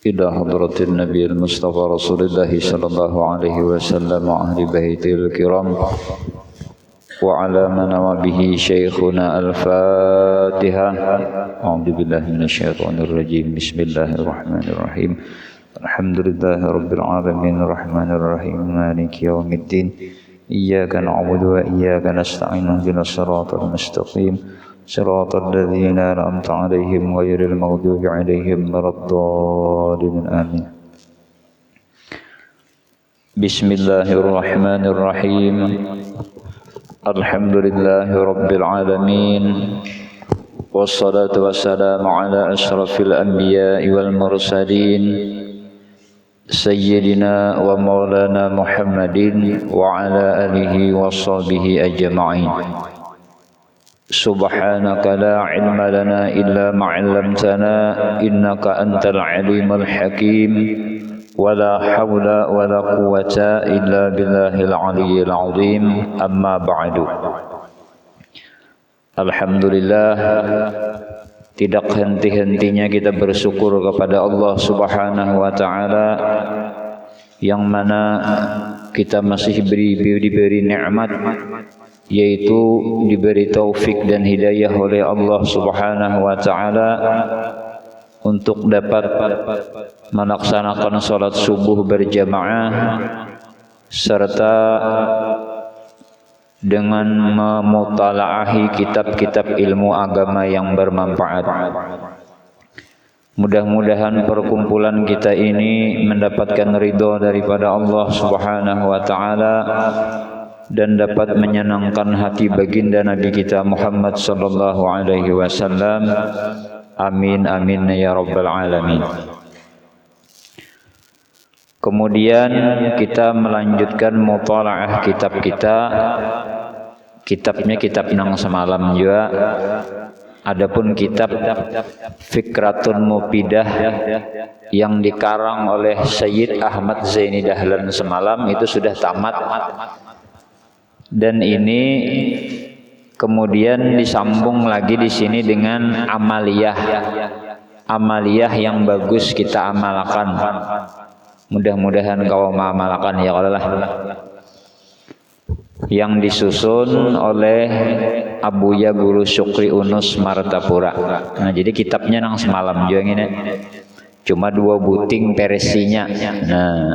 إلى حضرة النبي المصطفى رسول الله صلى الله عليه وسلم وأهل بيته الكرام وعلى من نوى به شيخنا الفاتحة. أعوذ بالله من الشيطان الرجيم. بسم الله الرحمن الرحيم. الحمد لله رب العالمين الرحمن الرحيم مالك يوم الدين. إياك نعبد وإياك نستعين اهدنا الصراط المستقيم صراط الذين أنعمت عليهم غير المغضوب عليهم ولا الضالين آمين. بسم الله الرحمن الرحيم. الحمد لله رب العالمين والصلاة والسلام على أشرف الأنبياء والمرسلين سيدنا ومولانا محمد وعلى آله وصحبه أجمعين. سبحانك لا علم لنا إلا ما علمتنا إنك أنت العليم الحكيم ولا حول ولا قوة إلا بالله العلي العظيم. أما بعد. Alhamdulillah, tidak henti-hentinya kita bersyukur kepada Allah Subhanahu wa taala yang mana kita masih diberi nikmat, yaitu diberi taufik dan hidayah oleh Allah Subhanahu wa taala untuk dapat melaksanakan salat subuh berjamaah serta dengan memutalaahi kitab-kitab ilmu agama yang bermanfaat. Mudah-mudahan perkumpulan kita ini mendapatkan ridho daripada Allah Subhanahu wa taala dan dapat menyenangkan hati baginda Nabi kita Muhammad sallallahu alaihi wasallam. Amin amin ya rabbal alamin. Kemudian kita melanjutkan mutalaah kitab kita. Kitabnya kitab nang semalam juga. Adapun kitab Fikratun Mufidah yang dikarang oleh Sayyid Ahmad Zaini Dahlan semalam itu sudah tamat. Dan ini kemudian disambung lagi di sini dengan amaliyah. Amaliyah yang bagus kita amalkan. Mudah-mudahan kau mengamalkan ya Allah. Yang disusun oleh Abuya Guru Syukri Unus Martapura. Nah, jadi kitabnya nang semalam juga ini. Cuma 2 buting versinya. Nah,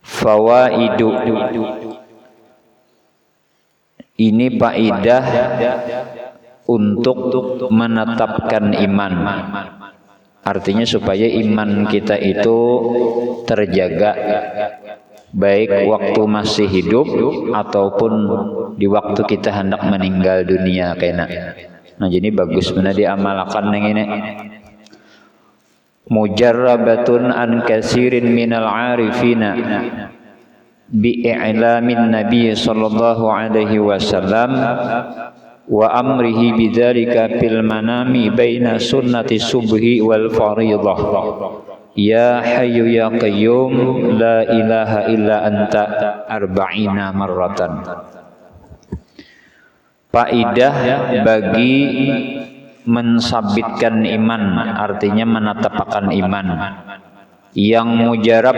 Fawaidu. Ini faidah untuk menetapkan iman. Artinya supaya iman kita itu terjaga, baik waktu masih hidup ataupun di waktu kita hendak meninggal dunia kena. Nah, jadi bagus benar diamalkan yang ini. Mujarrabatun an katsirin minal arifina bi'i'lamin nabi sallallahu alaihi wasallam wa amrihi bidzalika fil manami baina sunnati subhi wal fariḍah. Ya hayyu ya qayyum la ilaha illa anta arba'ina marratan. Faidah bagi mensabitkan iman, artinya menetapkan iman. Yang mujarab,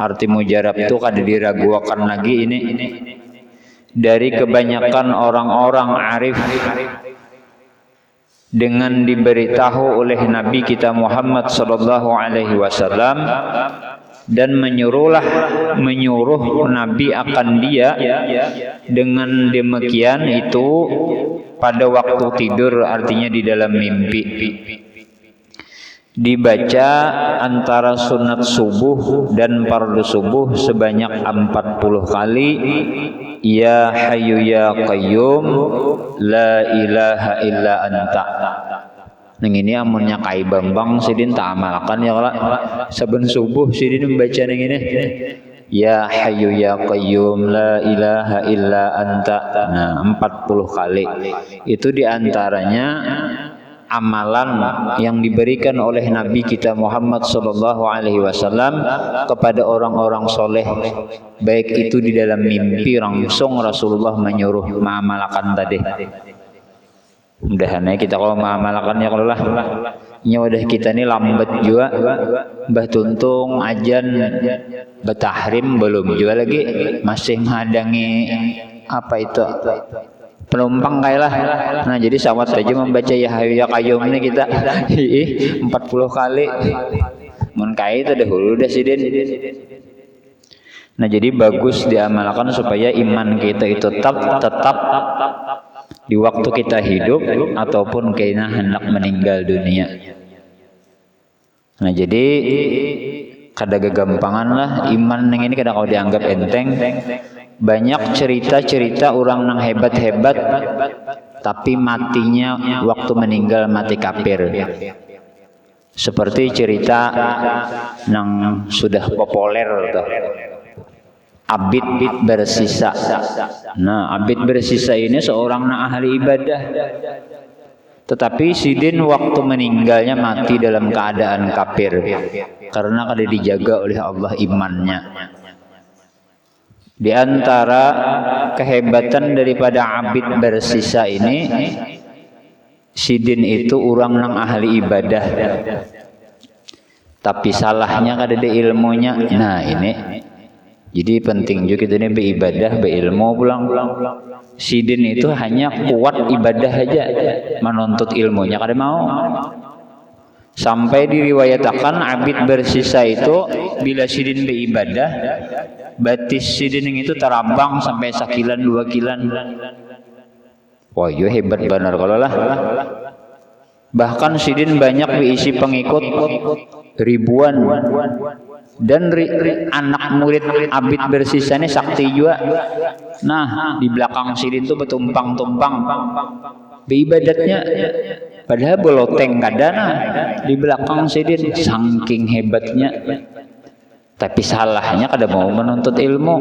arti mujarab itu kada diragukan lagi ini. Dari kebanyakan orang-orang arif dengan diberitahu oleh Nabi kita Muhammad sallallahu alaihi wasallam dan menyuruh Nabi akan dia, dengan demikian itu pada waktu tidur, artinya di dalam mimpi, dibaca antara sunat subuh dan fardu subuh sebanyak 40 kali. Ya hayyu ya qayyum la ilaha illa anta. Nang ini amunnya kai Bambang sidin tak amalkan ya kala. Saben subuh sidin membaca nang ini. Ya hayyu ya qayyum la ilaha illa anta. Nah, 40 kali. Itu diantaranya amalan yang diberikan oleh Nabi kita Muhammad sallallahu alaihi wasallam kepada orang-orang soleh, baik itu di dalam mimpi langsung Rasulullah menyuruh mengamalkan tadi. Mudahan kita kalau mengamalkannya kalau lah wadah kita ini lambat juga Mbah Tuntung ajan betahrim belum juga lagi masih menghadangi apa itu penumpang kayak lah. Nah jadi sawat saja membaca ya hayu ya qayyum ini kita 40 kali mun kai itu dahulu dah sidin. Nah jadi bagus diamalkan supaya iman kita itu tetap di waktu kita hidup ataupun kena hendak meninggal dunia. Nah jadi kada gagampangan lah iman yang ini kada kau dianggap enteng. Banyak cerita-cerita orang nang hebat-hebat tapi matinya waktu meninggal mati kafir. Seperti cerita nang sudah populer tuh. Abid bersisa. Nah, Abid bersisa ini seorang ahli ibadah. Tetapi sidin waktu meninggalnya mati dalam keadaan kafir karena kada dijaga oleh Allah imannya. Di antara kehebatan daripada Abid bersisa ini, sidin itu orang nang ahli ibadah. Tapi salahnya kada ada ilmunya. Nah, ini jadi penting juga kita ini beribadah, berilmu pulang. Sidin itu hanya kuat ibadah aja, menuntut ilmunya kada mau. Sampai diriwayatakan Abid bersisa itu bila sidin beribadah, batis sidin itu terabang sampai 1 kilan 2 kilan. Wah, yo hebat benar kalau lah. Bahkan sidin banyak diisi pengikut ribuan. Dan anak murid Abid bersisa ini sakti juga. Nah, di belakang sidin tuh bertumpang-tumpang beribadatnya. Padahal boloteng kadana di belakang sidin saking hebatnya. Tapi salahnya kada mau menuntut ilmu.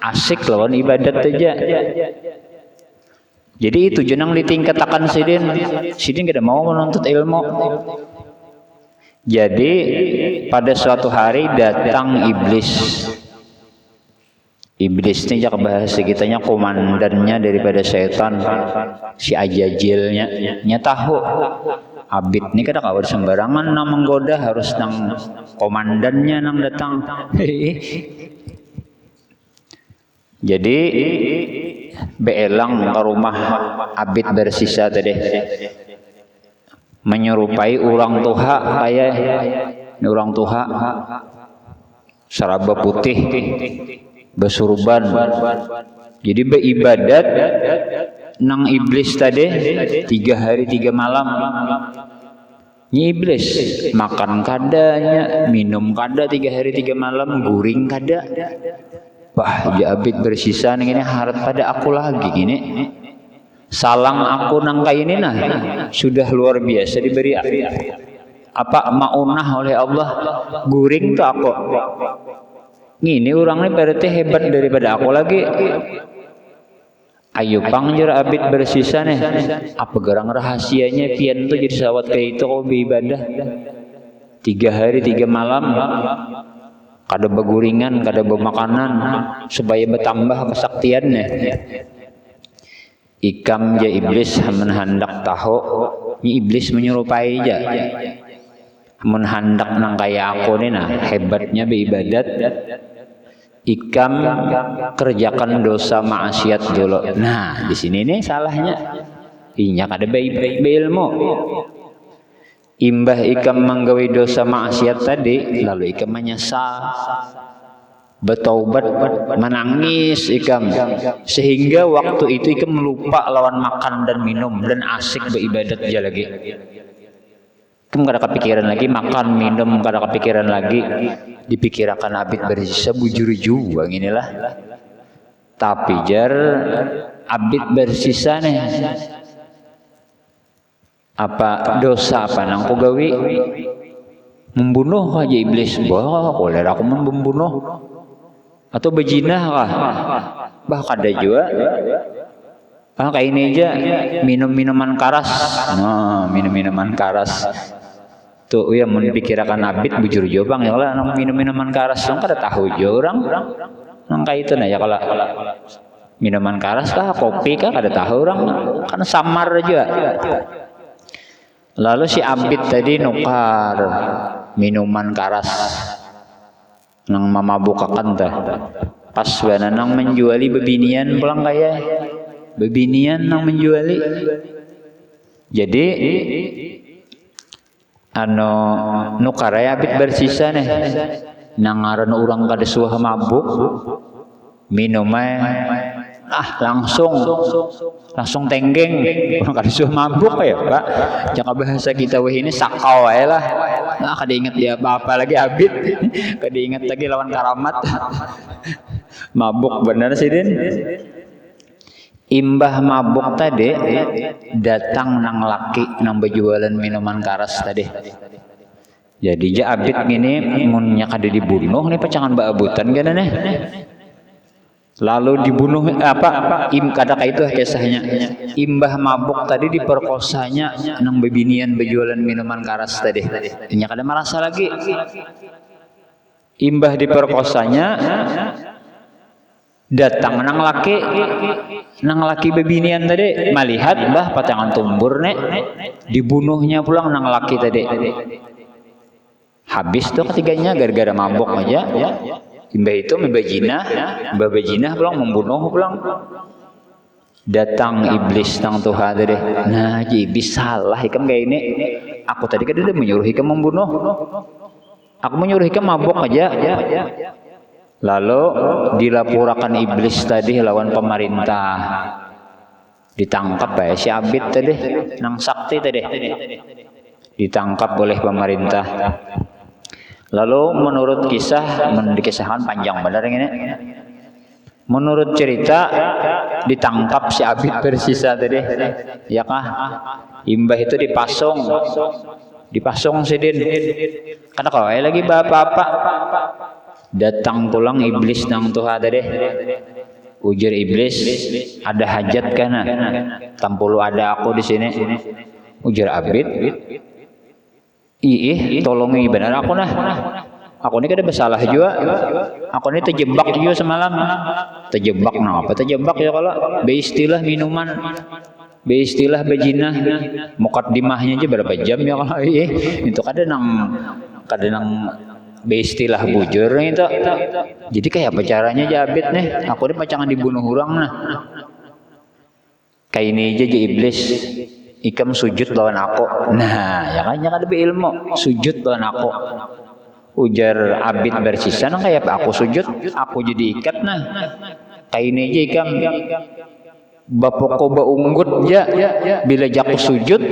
Asik lawan ibadat aja. Jadi itu jenang ditingkatakan sidin. Sidin kada mau menuntut ilmu. Jadi pada suatu hari datang iblis. Iblis ini jak bahasa kitanya komandannya daripada setan, si ajajilnya. Nya tahu Abid ini kada kabar sembarangan nang menggoda, harus nang komandannya nang datang. Jadi beelang ke rumah Abid bersisa tadi. Menyerupai orang tuha kayak orang tuha seraba putih besurban. Jadi beribadat nang iblis tadi 3 hari 3 malam. Ni iblis makan kadanya, minum kada 3 hari 3 malam, guring kada. Wah, Abid bersisa nih ini harap pada aku lagi gini. Salang aku nang kayak ini nah sudah luar biasa diberi apa maunah oleh Allah, guring tuh aku ini orangnya berarti hebat daripada aku lagi. Ayo pangjur Abid bersisa nih apa gerang rahasianya pian tuh jadi sawat kayak itu kau beribadah 3 hari 3 malam kada beguringan kada bemakanan supaya bertambah kesaktiannya. Ikam ja iblis menhandak tahu ni iblis menyerupai ja menhandak nang kaya aku ni nah hebatnya beribadat. Ikam kerjakan dosa maksiat dulu. Nah di sini nih salahnya inya kada beilmu. Imbah ikam menggawe dosa maksiat tadi lalu ikam menyesal, bertaubat, menangis ikam sehingga waktu itu ikam lupa lawan makan dan minum dan asik beribadat aja lagi. Ikam kada kepikiran lagi makan minum, kada kepikiran lagi dipikirkan Abid bersisa bujur juga inilah. Tapi jar Abid bersisa nih apa dosa apa nang ku gawe membunuh aja iblis. Wah, boleh aku membunuh atau bezinah kah? Bah kada juga. Kayak ini aja minum minuman karas. Nah, minum minuman karas. Tuh ya memikirkan Abid bujur jo bang ya kalau minum minuman karas dong kada tahu jo orang. Nang kayak itu nah ya kalau Minuman keras kah, kopi kah, kada tahu orang, kan samar juga. Lalu si Abid tadi nukar minuman keras nang mamabukakan tah. Pas bana nang menjuali bebinian pulang kaya. Bebinian nang menjuali. Jadi nukar ya Abid bersisa nih. Nang ngaran urang kada suah mabuk. Minumnya langsung tenggeng, kada suah mabuk ya Pak. Jangan bahasa kita weh ini sakau aja lah. Nah, kada inget dia apa lagi Abid, kada inget lagi lawan Karamat. Mabuk bener sih Din. Imbah mabuk tadi datang nang laki nang berjualan minuman keras tadi. Jadi ja Abid gini munnya kada dibunuh nih pacangan baabutan gana nih. Lalu dibunuh kada itu kisahnya. Imbah mabuk tadi diperkosanya nang bebinian berjualan minuman keras tadi. Nya kada merasa lagi. Imbah diperkosanya datang nang laki bebinian tadi melihat bah pacangan tumbur nek dibunuhnya pulang nang laki tadi. Habis tuh ketiganya gara-gara mabuk aja. Imbah itu membajinah pulang membunuh pulang. Datang iblis nang Tuhan tadi. Nah, iblis salah ikam kayak ini. Aku tadi kan udah menyuruh ikam membunuh. Aku menyuruh ikam mabuk aja. Lalu dilaporkan iblis tadi lawan pemerintah. Ditangkap ya si Abid tadi, nang sakti tadi. Ditangkap oleh pemerintah. Lalu menurut kisah, dikisahkan panjang benar ini. Menurut cerita ditangkap si Abid bersisa tadi. Ya kah? Imbah itu dipasung sidin. Karena kau lagi bapak-bapak. Datang pulang iblis nang Tuhan tadi. Ujar iblis, ada hajat kana? Tampulu ada aku di sini. Ujar Abid, tolongi benar aku nah. Aku ini kada bersalah juga. Aku ini terjebak juga semalam. Terjebak nah apa? Terjebak ya kalau beistilah minuman. Beistilah bejinah. Mukaddimahnya aja berapa jam ya kalau itu kada nang beistilah bujur itu. Jadi kayak apa caranya Abid nih? Aku ini pacangan dibunuh orang nah. Kayak ini aja iblis. Ikam sujud lawan aku. Nah, ya kan ada ilmu. Sujud lawan aku. Ujar Abid bersisa nang kayak apa aku sujud, aku jadi ikat nah. Kayak ini aja ikam. Bapoko baunggut ya. Bila jaku sujud,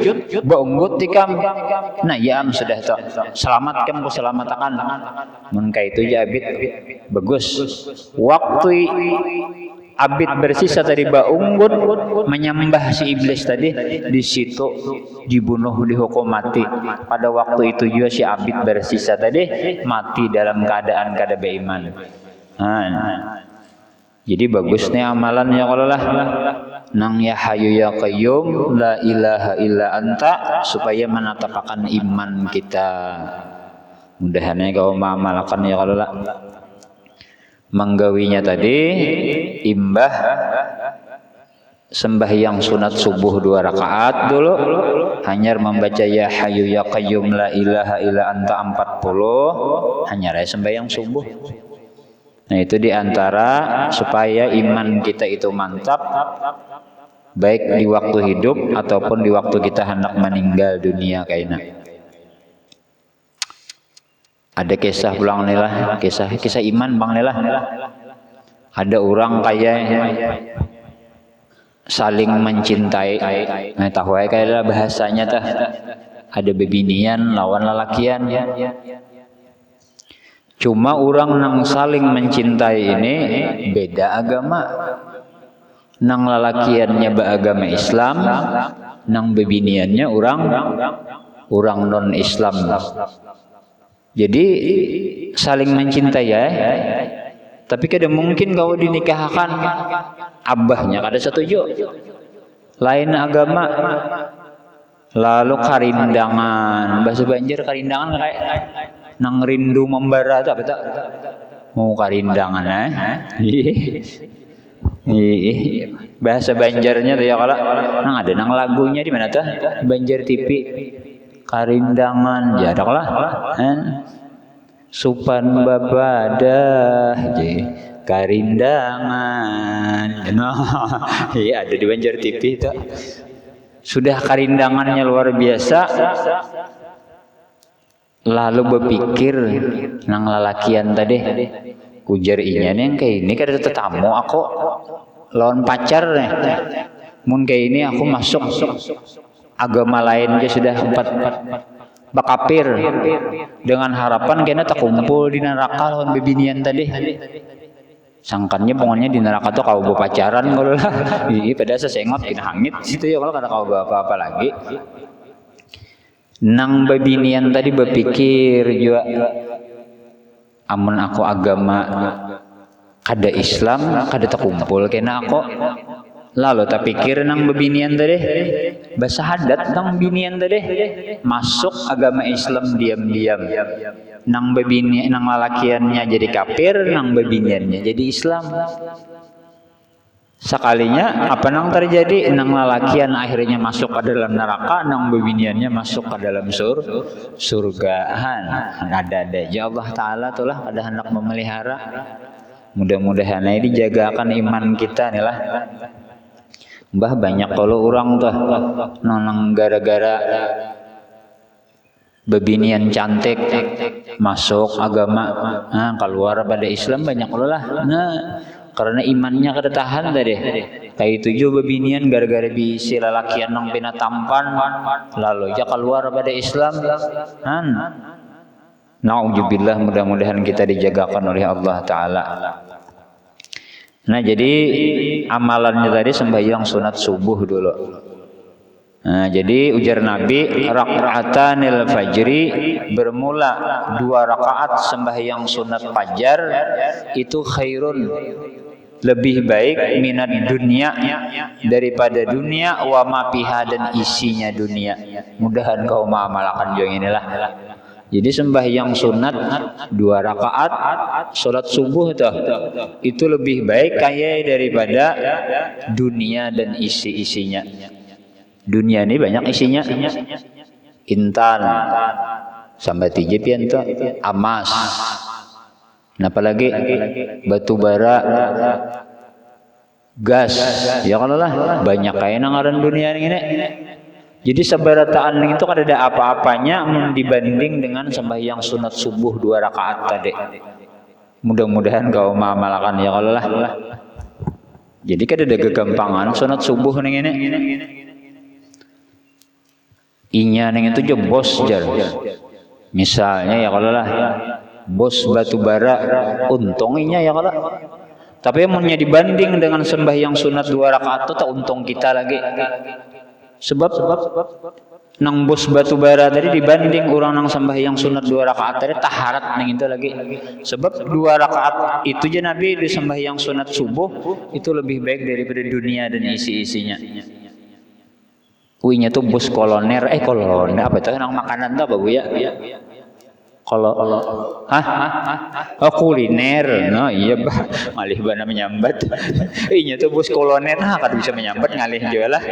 baunggut ikam. Nah, ya sudah toh. Selamatkan ku selamatkan. Mun kayak itu ya Abid. Bagus. Waktu Abid bersisa tadi baunggut menyembah si iblis tadi, di situ dibunuh, dihukum mati. Pada waktu itu juga si Abid bersisa tadi mati dalam keadaan kada beriman. Jadi bagus nih amalannya kalau lah nang ya hayu ya qayyum la ilaha illa anta supaya menatapakan iman kita. Mudahannya kau mengamalkan ya kalau lah. Menggawinya tadi imbah sembahyang sunat subuh 2 rakaat dulu, hanyar membaca ya hayu ya qayyum la ilaha illa anta 40, hanyar sembahyang subuh. Nah itu diantara supaya iman kita itu mantap baik di waktu hidup ataupun di waktu kita hendak meninggal dunia kayaknya. Ada kisah pulang nilah, kisah iman bang nilah. Ada orang kaya saling mencintai. Nah tahu kayak bahasanya tah. Ada bebinian lawan lalakian. Cuma orang nang saling mencintai ini beda agama. Nang lalakiannya beragama Islam, nang bebiniannya orang non Islam. Jadi saling mencintai ya. Tapi kada mungkin kau dinikahkan abahnya kada setuju. Lain agama. Lalu karindangan, bahasa Banjar karindangan kayak nang rindu membara tak betul. Mau karindangan Bahasa Banjarnya tuh ya kalau nang ada nang lagunya di mana tuh Banjar TV karindangan ya ada lah supan babadah karindangan iya ada di Banjar TV itu sudah karindangannya luar biasa lalu berpikir nang lalakian tadi ujar inya nih kayak ini kan ada tetamu aku lawan pacar nih mun kayak ini aku masuk agama lain dia sudah empat bakapir dengan harapan kena tak kumpul di neraka lawan bebinian tadi sangkannya pokoknya di neraka tuh kau pacaran kalau lah iya pada sesengot kena hangit gitu ya kalau kata kau apa-apa lagi nang bebinian tadi berpikir juga amun aku agama kada Islam kada terkumpul kena aku lalu tak pikir nang bebinian tadi basahadat nang binian tadi masuk agama Islam diam-diam nang bebini nang lalakiannya jadi kafir nang bebiniannya jadi Islam sekalinya apa nang terjadi nang lalakian akhirnya masuk ke dalam neraka nang bebiniannya masuk ke dalam surgaan ada aja Allah Ta'ala tulah kada hendak memelihara mudah-mudahan ini dijagakan iman kita nih lah mbah banyak kalau orang tuh nonang gara-gara bebinian cantik masuk agama keluar pada Islam banyak lah karena imannya kada tahan tadi kayak itu juga bebinian gara-gara bisi lalakian nang pina tampan lalu ya keluar pada Islam na'udzubillah mudah-mudahan kita dijagakan oleh Allah Ta'ala. Nah jadi amalannya tadi sembahyang sunat subuh dulu. Nah jadi ujar Nabi raka'atanil fajri bermula 2 rakaat sembahyang sunat fajar itu khairun lebih baik minat dunia daripada dunia wa ma fiha dan isinya dunia. Mudahan kau mengamalkan yang inilah. Jadi sembahyang sunat 2 rakaat salat subuh itu lebih baik kayak daripada dunia dan isi-isinya. Dunia ini banyak isinya. Intan sampai 3 pian tuh emas. Nah, apalagi batu bara, gas. Ya kalau lah banyak kayak nangaran dunia ini. Jadi sabarataan itu kan ada apa-apanya dibanding dengan sembahyang sunat subuh 2 rakaat tadi. Mudah-mudahan kau mengamalkan ya kalau lah. Jadi kan ada kegampangan sunat subuh nih ini. Inya ning itu jo bos jar. Misalnya ya kalau lah bos batu bara untungnya ya kalau. Tapi munnya dibanding dengan sembahyang sunat 2 rakaat itu tak untung kita lagi. Sebab nang bos batu bara tadi dibanding orang nang sembahyang sunat 2 rakaat tadi taharat nang itu lagi. Sebab 2 rakaat itu aja Nabi di sembahyang sunat subuh itu lebih baik daripada dunia dan isi-isinya. Kuinya tuh bos koloner koloner apa itu nang makanan tuh apa Bu ya? Kalau kuliner no iya bah malih bana menyambat inya tuh bos koloner kada bisa menyambat ngalih juga lah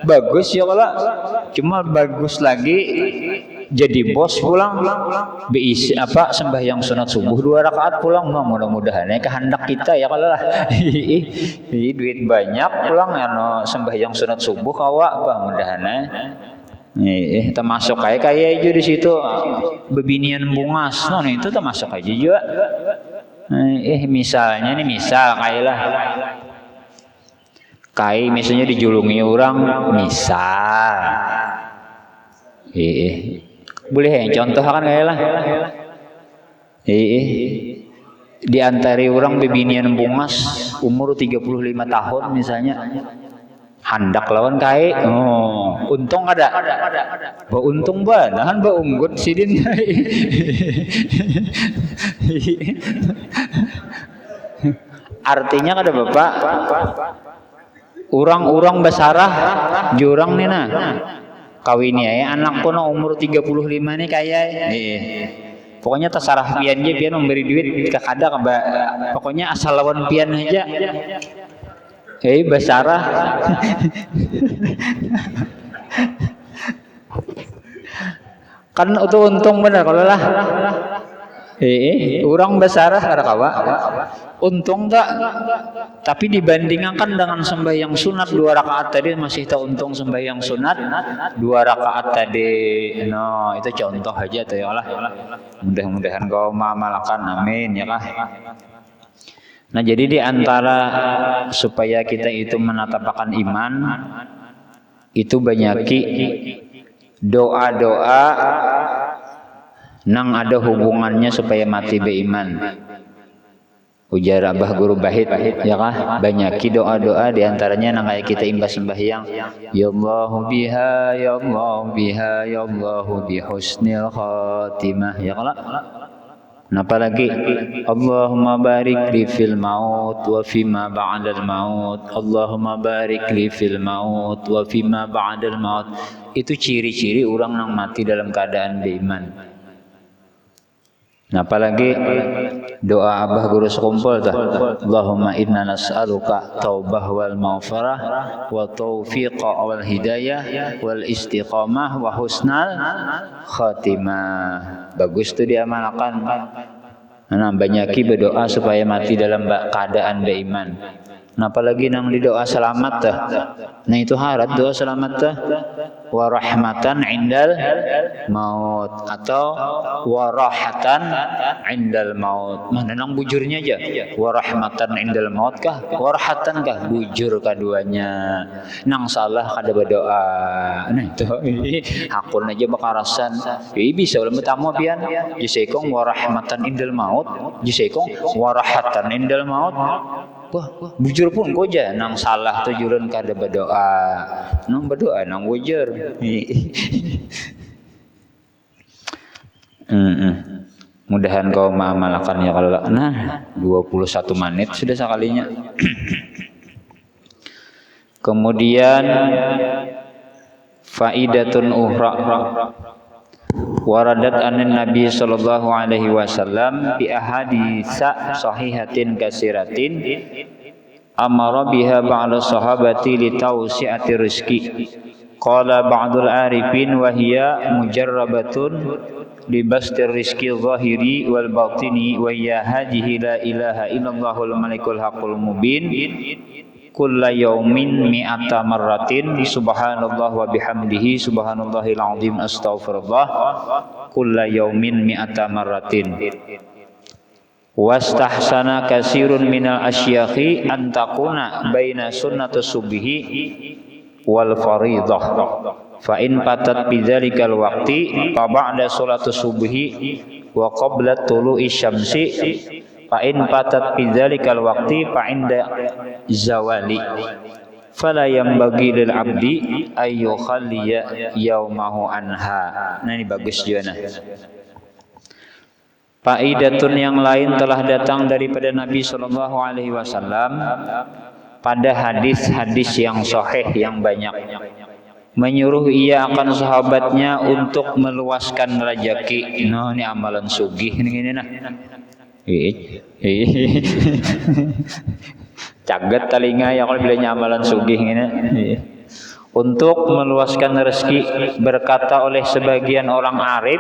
bagus ya kalau cuma bagus lagi jadi bos pulang beisi apa sembahyang sunat subuh 2 rakaat pulang mudah-mudahan kehendak kita ya kalau lah duit banyak pulang ya no sembahyang sunat subuh kawa bah mudahan termasuk kayak aja di situ bebinian bungas no itu termasuk aja juga misalnya nih misal kayak misalnya dijulungi orang misal boleh yang contoh kan kayak lah di antara orang bebinian bungas umur 35 tahun misalnya handak lawan kai untung ada ba untung ba nahan ba unggut sidin artinya kada Bapak urang-urang basarah jurang nih nah kawinnya ya anakku no umur 35 nih kayak pokoknya terserah pian dia pian memberi duit kakada pokoknya asal lawan pian aja Basarah. Kan itu untung bener kalau lah. Orang basarah karakawa. Untung tak? Tapi dibandingkan dengan sembahyang sunat 2 rakaat tadi masih tak untung sembahyang sunat 2 rakaat tadi. No, itu contoh aja tuh ya Allah. Mudah-mudahan kau mengamalkan, amin ya kah. Nah, jadi di antara supaya kita itu menatapakan iman itu banyaki doa-doa nang ada hubungannya supaya mati beriman. Ujar Abah Guru Bahit ya kah, banyaki doa-doa diantaranya nang kayak kita imbas sembahyang, ya Allahu biha ya Allahu biha ya Allahu bi husnil khatimah ya kah. Napa lagi? Allahumma barik li fil maut wa fima ba'dal maut. Allahumma barik li fil maut wa fima ba'dal maut. Itu ciri-ciri orang yang mati dalam keadaan beriman. Nah, apalagi doa Abah Guru sekumpul tuh. Allahumma inna nas'aluka taubah wal maghfirah wa taufiqa wal hidayah wal istiqamah wa husnal khatimah. Bagus tuh diamalkan. Nah, banyaki berdoa supaya mati dalam keadaan beriman. Nah, apalagi nang di doa selamat tuh. Nah, itu harat doa selamat tuh. Wa rahmatan indal maut atau wa rahatan indal maut. Mana nang bujurnya aja. Wa rahmatan indal maut kah? Wa rahatan kah? Bujur keduanya. Nang salah kada berdoa. Nah, itu hakun aja bakarasan. Bisa ulah tamu pian. Jisekong wa rahmatan indal maut. Jisekong wa rahatan indal maut. Wah, bujur pun koja nang salah tujuran kada berdoa. Nang berdoa nang bujur. Mudahan kau mengamalkan ya kalau nah 21 menit sudah sekalinya. Kemudian faidatun uhra waradat anin Nabi sallallahu alaihi wasallam bi ahaditsa sahihatin kasiratin amara biha ba'da sahabati li tawsi'ati rizqi qala ba'dul arifin wa hiya mujarrabatun li bastir rizqi zahiri wal batini wa hiya hadhihi la ilaha illallahul malikul haqqul mubin kulla yaumin mi'ata marratin subhanallah wa bihamdihi subhanallahil azim astaghfirullah kulla yaumin mi'ata marratin wastahsana kasirun minal asyakhi an takuna baina sunnatus subhi wal faridah fa in patat bidzalikal waqti fa ba'da salatus subhi wa qabla tulu'i syamsi fa in patat bidzalikal waqti fa inda zawali fala yambagi lil abdi ayu khalliya yaumahu anha. Nah, ini bagus juga nah. Faidatun yang lain telah datang daripada Nabi sallallahu alaihi wasallam pada hadis-hadis yang sahih yang banyak menyuruh ia akan sahabatnya untuk meluaskan rezeki. Nah, ini amalan sugih ini nah. Caget telinga ya kalau bilanya amalan sugih ini. Untuk meluaskan rezeki berkata oleh sebagian orang arif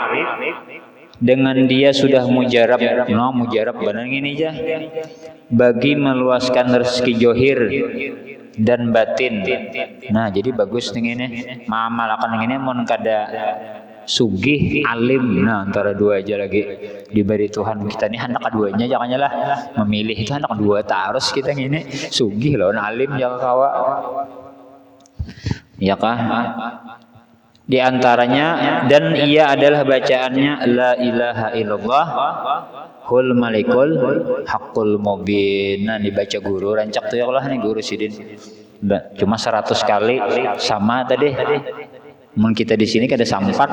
dengan dia sudah mujarab. No, mujarab benar ini aja. Bagi meluaskan rezeki johir dan batin. Nah, jadi bagus nih ini. Mengamalkan ini mun kada sugih alim, nah antara dua aja lagi diberi Tuhan kita nih anak keduanya jangannya lah memilih itu anak kedua harus kita ini sugih loh alim jangan kawa ya kah di antaranya dan ia adalah bacaannya la ilaha illallah hul malikul haqqul mubin. Nah, dibaca guru rancak tuh ya Allah nih guru sidin cuma 100 kali sama tadi. Mun kita di sini kada sampat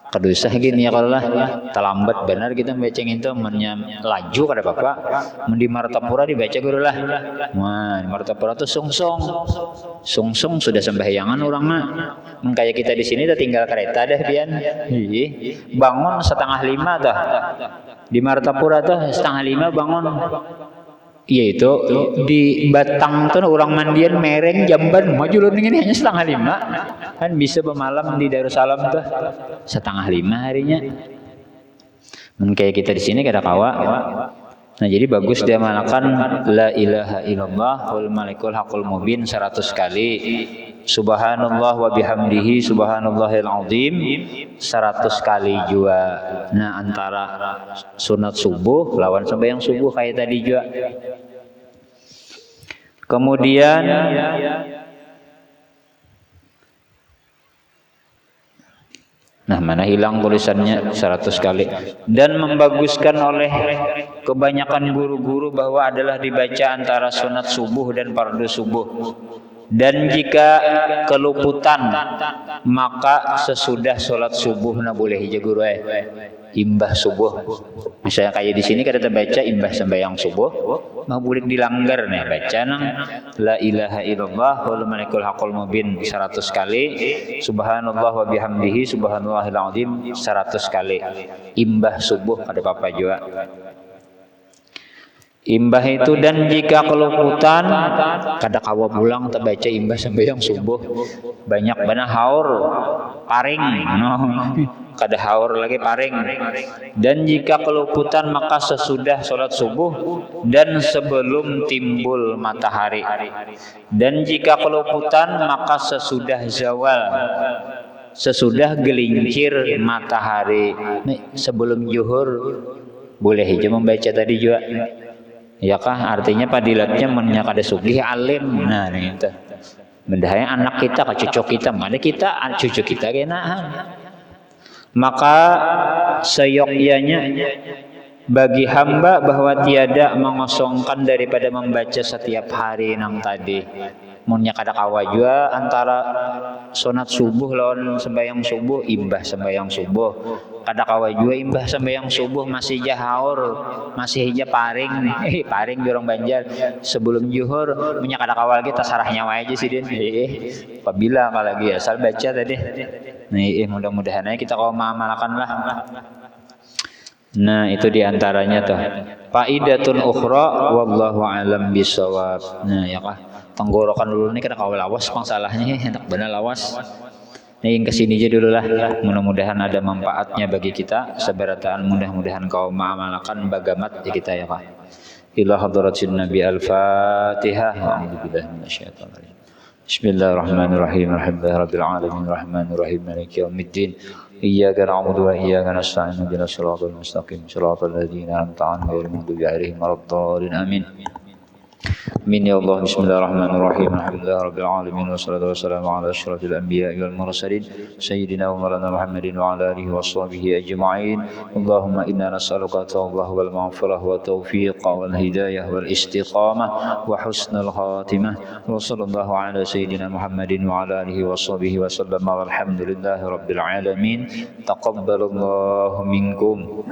kedusah gini ya kalau lah terlambat benar kita baca itu laju kada apa-apa. Mun di Martapura dibaca guru lah. Wah, di Martapura tuh sungsung sudah sembahyangan orang mah. Mun kayak kita di sini udah tinggal kereta dah pian. Bangun 4:30 dah. Di Martapura tuh 4:30 bangun. Yaitu di Batang tuh orang mandian mereng jamban maju lu ini hanya 4:30 kan bisa bermalam di Darussalam tuh 4:30 harinya. Kayak kita di sini kada kawa. Nah jadi bagus dia malakan la ilaha illallah wal malikul haqqul mubin 100 kali. Subhanallah wa bihamdihi subhanallahil azim 100 kali juga. Nah antara sunat subuh lawan sembahyang subuh kayak tadi juga. Kemudian nah mana hilang tulisannya 100 kali. Dan membaguskan oleh kebanyakan guru-guru bahwa adalah dibaca antara sunat subuh dan fardu subuh. Dan jika keluputan maka sesudah sholat subuh na boleh hija guru imbah subuh. Misalnya kayak di sini kada terbaca imbah sembahyang subuh, mah boleh dilanggar nih baca nang la ilaha illallah wal malikul haqqul mubin 100 kali, subhanallah wa bihamdihi subhanallahil azim 100 kali. Imbah subuh kada apa-apa juga. Imbah itu dan jika keluputan kada kawa pulang terbaca imbah sembahyang subuh banyak bana haur paring kada haur lagi paring. Dan jika keluputan maka sesudah sholat subuh dan sebelum timbul matahari. Dan jika keluputan maka sesudah zawal, sesudah gelincir matahari. Nih, sebelum zuhur boleh aja membaca tadi juga. Ya kah artinya padilatnya mennya kada sugih alim. Nah itu mendahaya anak kita ke cucu kita mana kita cucu kita genaan. Maka seyogyanya bagi hamba bahwa tiada mengosongkan daripada membaca setiap hari nang tadi. Munnya kada kawa juga antara sunat subuh lawan sembahyang subuh imbah sembahyang subuh. Kada kawa juga imbah sembahyang subuh masih jahaur, masih hija paring, paring di orang Banjar sebelum zuhur munnya kada kawa lagi tasarah nyawa aja sih din. Apabila kalau lagi asal baca tadi. Nih mudah-mudahan aja kita kalau mengamalkan lah. Nah itu diantaranya tuh faidatun ukhra wallahu alam bisawab. Nah ya kah tenggorokan dulu nih kena kawal lawas pangsalahnya enak benar lawas. Nah yang kesini aja dulu lah. Mudah-mudahan ada manfaatnya bagi kita seberataan mudah-mudahan kau mengamalkan bagamat di kita ya kah. Ila hadratin Nabi al-Fatihah. A'udzubillahi minasyaitonir rajim. Bismillahirrahmanirrahim. Alhamdulillahirabbil alamin arrahmanir rahim maliki yaumiddin. Iyyaka na'budu wa iyyaka nasta'in ihdinas siratal mustaqim siratal ladzina an'amta 'alaihim ghairil maghdubi 'alaihim waladdallin amin. Amin ya Allah. Bismillahirrahmanirrahim. Alhamdulillahirabbil alamin wassalatu wassalamu ala asyrafil anbiya'i wal mursalin sayyidina wa maulana Muhammadin wa ala alihi washabihi ajma'in. Allahumma inna nas'aluka tawbah wal maghfirah wa taufiq wal hidayah wal istiqamah wa husnul khatimah. Wa sallallahu ala sayyidina Muhammadin wa ala alihi washabihi wa sallam. Walhamdulillahi rabbil alamin. Taqabbalallahu minkum.